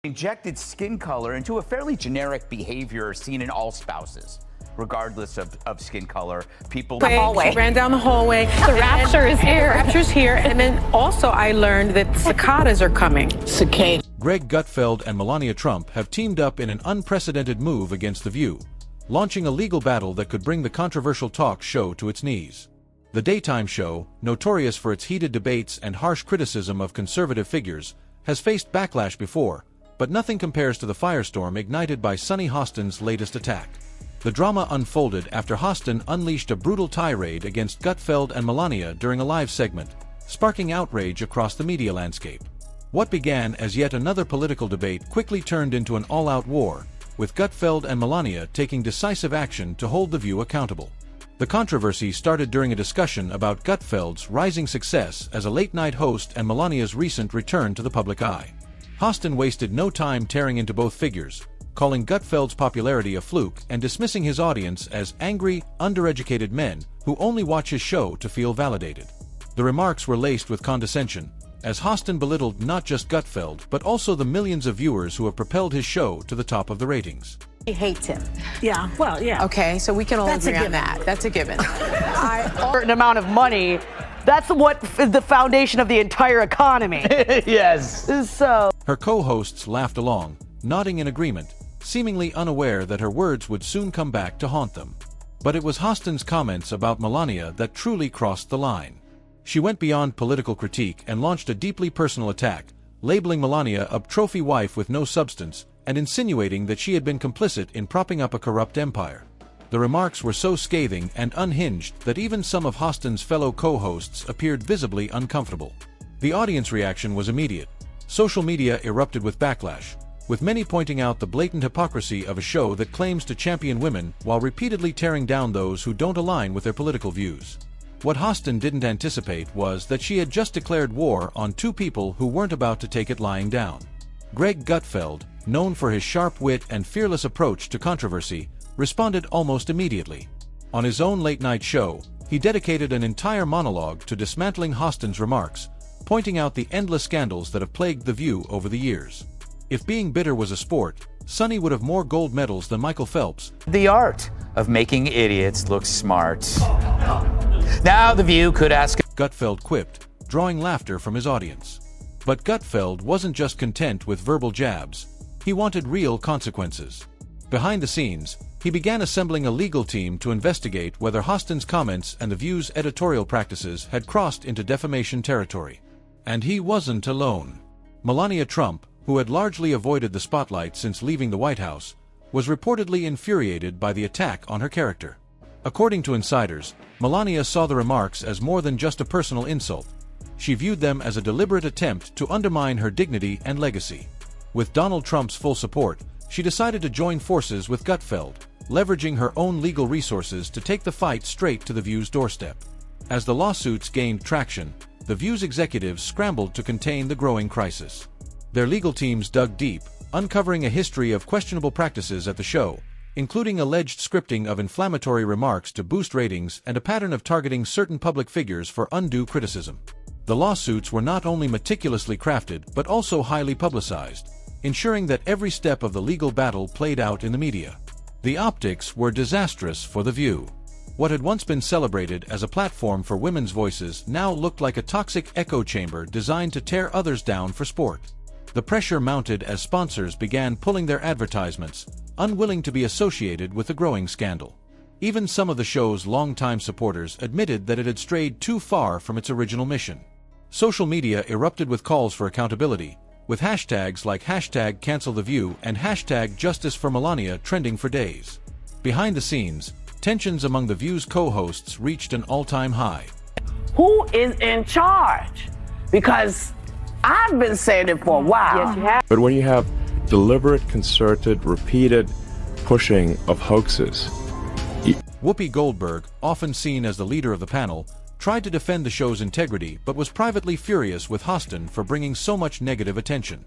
Injected skin color into a fairly generic behavior seen in all spouses, regardless of skin color. People ran down the hallway. The rapture is here. The rapture's here. And then also I learned that cicadas are coming. Cicada. Greg Gutfeld and Melania Trump have teamed up in an unprecedented move against The View, launching a legal battle that could bring the controversial talk show to its knees. The daytime show, notorious for its heated debates and harsh criticism of conservative figures, has faced backlash before, but nothing compares to the firestorm ignited by Sunny Hostin's latest attack. The drama unfolded after Hostin unleashed a brutal tirade against Gutfeld and Melania during a live segment, sparking outrage across the media landscape. What began as yet another political debate quickly turned into an all-out war, with Gutfeld and Melania taking decisive action to hold The View accountable. The controversy started during a discussion about Gutfeld's rising success as a late-night host and Melania's recent return to the public eye. Hostin wasted no time tearing into both figures, calling Gutfeld's popularity a fluke and dismissing his audience as angry, undereducated men who only watch his show to feel validated. The remarks were laced with condescension, as Hostin belittled not just Gutfeld but also the millions of viewers who have propelled his show to the top of the ratings. He hates him. Yeah, well, yeah. Okay, so we can all agree on that. That's a given. A certain amount of money, that's what is the foundation of the entire economy. Yes. So Her co-hosts laughed along, nodding in agreement, seemingly unaware that her words would soon come back to haunt them. But it was Hostin's comments about Melania that truly crossed the line. She went beyond political critique and launched a deeply personal attack, labeling Melania a trophy wife with no substance and insinuating that she had been complicit in propping up a corrupt empire. The remarks were so scathing and unhinged that even some of Hostin's fellow co-hosts appeared visibly uncomfortable. The audience reaction was immediate. Social media erupted with backlash, with many pointing out the blatant hypocrisy of a show that claims to champion women while repeatedly tearing down those who don't align with their political views. What Hostin didn't anticipate was that she had just declared war on two people who weren't about to take it lying down. Greg Gutfeld, known for his sharp wit and fearless approach to controversy, responded almost immediately. On his own late-night show, he dedicated an entire monologue to dismantling Hostin's remarks, pointing out the endless scandals that have plagued The View over the years. If being bitter was a sport, Sunny would have more gold medals than Michael Phelps. The art of making idiots look smart. Now The View could ask, Gutfeld quipped, drawing laughter from his audience. But Gutfeld wasn't just content with verbal jabs. He wanted real consequences. Behind the scenes, he began assembling a legal team to investigate whether Hostin's comments and The View's editorial practices had crossed into defamation territory. And he wasn't alone. Melania Trump, who had largely avoided the spotlight since leaving the White House, was reportedly infuriated by the attack on her character. According to insiders, Melania saw the remarks as more than just a personal insult. She viewed them as a deliberate attempt to undermine her dignity and legacy. With Donald Trump's full support, she decided to join forces with Gutfeld, leveraging her own legal resources to take the fight straight to The View's doorstep. As the lawsuits gained traction, The View's executives scrambled to contain the growing crisis. Their legal teams dug deep, uncovering a history of questionable practices at the show, including alleged scripting of inflammatory remarks to boost ratings and a pattern of targeting certain public figures for undue criticism. The lawsuits were not only meticulously crafted but also highly publicized, ensuring that every step of the legal battle played out in the media. The optics were disastrous for The View. What had once been celebrated as a platform for women's voices now looked like a toxic echo chamber designed to tear others down for sport. The pressure mounted as sponsors began pulling their advertisements, unwilling to be associated with the growing scandal. Even some of the show's longtime supporters admitted that it had strayed too far from its original mission. Social media erupted with calls for accountability, with hashtags like #CancelTheView and #JusticeForMelania trending for days. Behind the scenes, tensions among The View's co-hosts reached an all-time high. Who is in charge? Because I've been saying it for a while. yes, you have. But when you have deliberate, concerted, repeated pushing of hoaxes. Whoopi Goldberg, often seen as the leader of the panel, tried to defend the show's integrity but was privately furious with Hostin for bringing so much negative attention.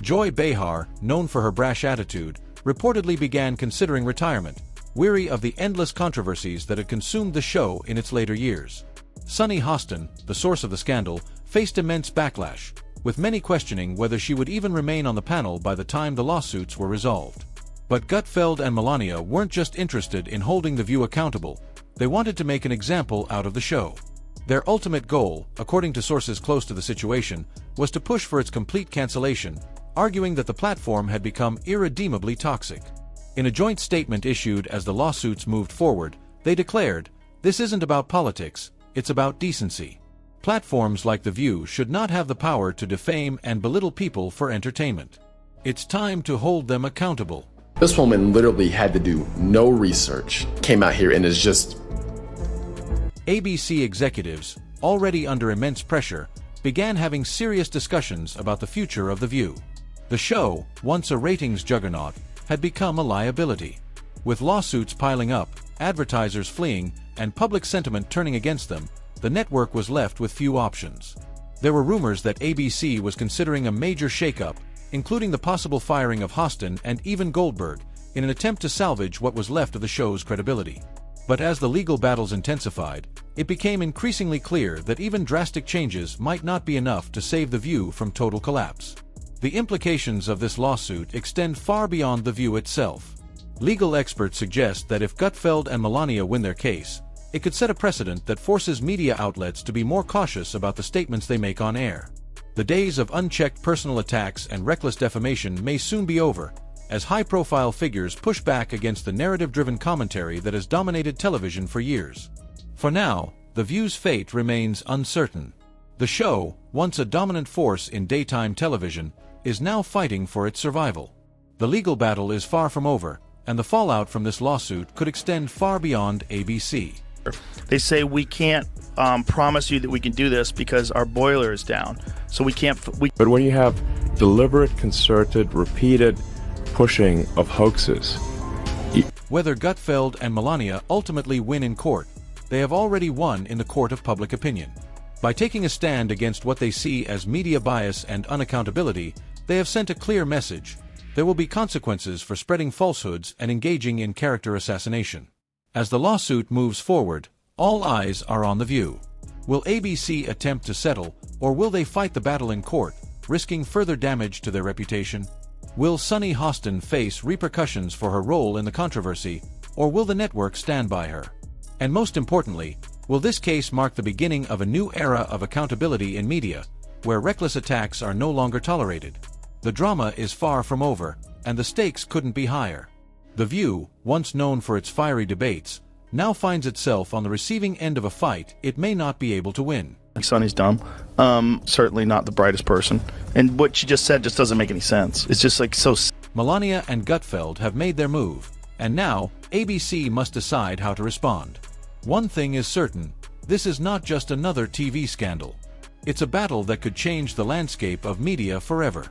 Joy Behar, known for her brash attitude, reportedly began considering retirement, weary of the endless controversies that had consumed the show in its later years. Sunny Hostin, the source of the scandal, faced immense backlash, with many questioning whether she would even remain on the panel by the time the lawsuits were resolved. But Gutfeld and Melania weren't just interested in holding The View accountable, they wanted to make an example out of the show. Their ultimate goal, according to sources close to the situation, was to push for its complete cancellation, arguing that the platform had become irredeemably toxic. In a joint statement issued as the lawsuits moved forward, they declared, "This isn't about politics, it's about decency. Platforms like The View should not have the power to defame and belittle people for entertainment. It's time to hold them accountable." This woman literally had to do no research, came out here and is just... ABC executives, already under immense pressure, began having serious discussions about the future of The View. The show, once a ratings juggernaut, had become a liability. With lawsuits piling up, advertisers fleeing, and public sentiment turning against them, the network was left with few options. There were rumors that ABC was considering a major shakeup, including the possible firing of Hostin and even Goldberg, in an attempt to salvage what was left of the show's credibility. But as the legal battles intensified, it became increasingly clear that even drastic changes might not be enough to save The View from total collapse. The implications of this lawsuit extend far beyond The View itself. Legal experts suggest that if Gutfeld and Melania win their case, it could set a precedent that forces media outlets to be more cautious about the statements they make on air. The days of unchecked personal attacks and reckless defamation may soon be over, as high-profile figures push back against the narrative-driven commentary that has dominated television for years. For now, The View's fate remains uncertain. The show, once a dominant force in daytime television, is now fighting for its survival. The legal battle is far from over, and the fallout from this lawsuit could extend far beyond ABC. They say we can't promise you that we can do this because our boiler is down, so we can't. But when you have deliberate, concerted, repeated pushing of hoaxes. Whether Gutfeld and Melania ultimately win in court, they have already won in the court of public opinion. By taking a stand against what they see as media bias and unaccountability, they have sent a clear message. There will be consequences for spreading falsehoods and engaging in character assassination. As the lawsuit moves forward, all eyes are on The View. Will ABC attempt to settle, or will they fight the battle in court, risking further damage to their reputation? Will Sunny Hostin face repercussions for her role in the controversy, or will the network stand by her? And most importantly, will this case mark the beginning of a new era of accountability in media, where reckless attacks are no longer tolerated? The drama is far from over, and the stakes couldn't be higher. The View, once known for its fiery debates, now finds itself on the receiving end of a fight it may not be able to win. Sunny's dumb. Certainly not the brightest person. And what she just said just doesn't make any sense. It's just like so... Melania and Gutfeld have made their move, and now ABC must decide how to respond. One thing is certain, this is not just another TV scandal. It's a battle that could change the landscape of media forever.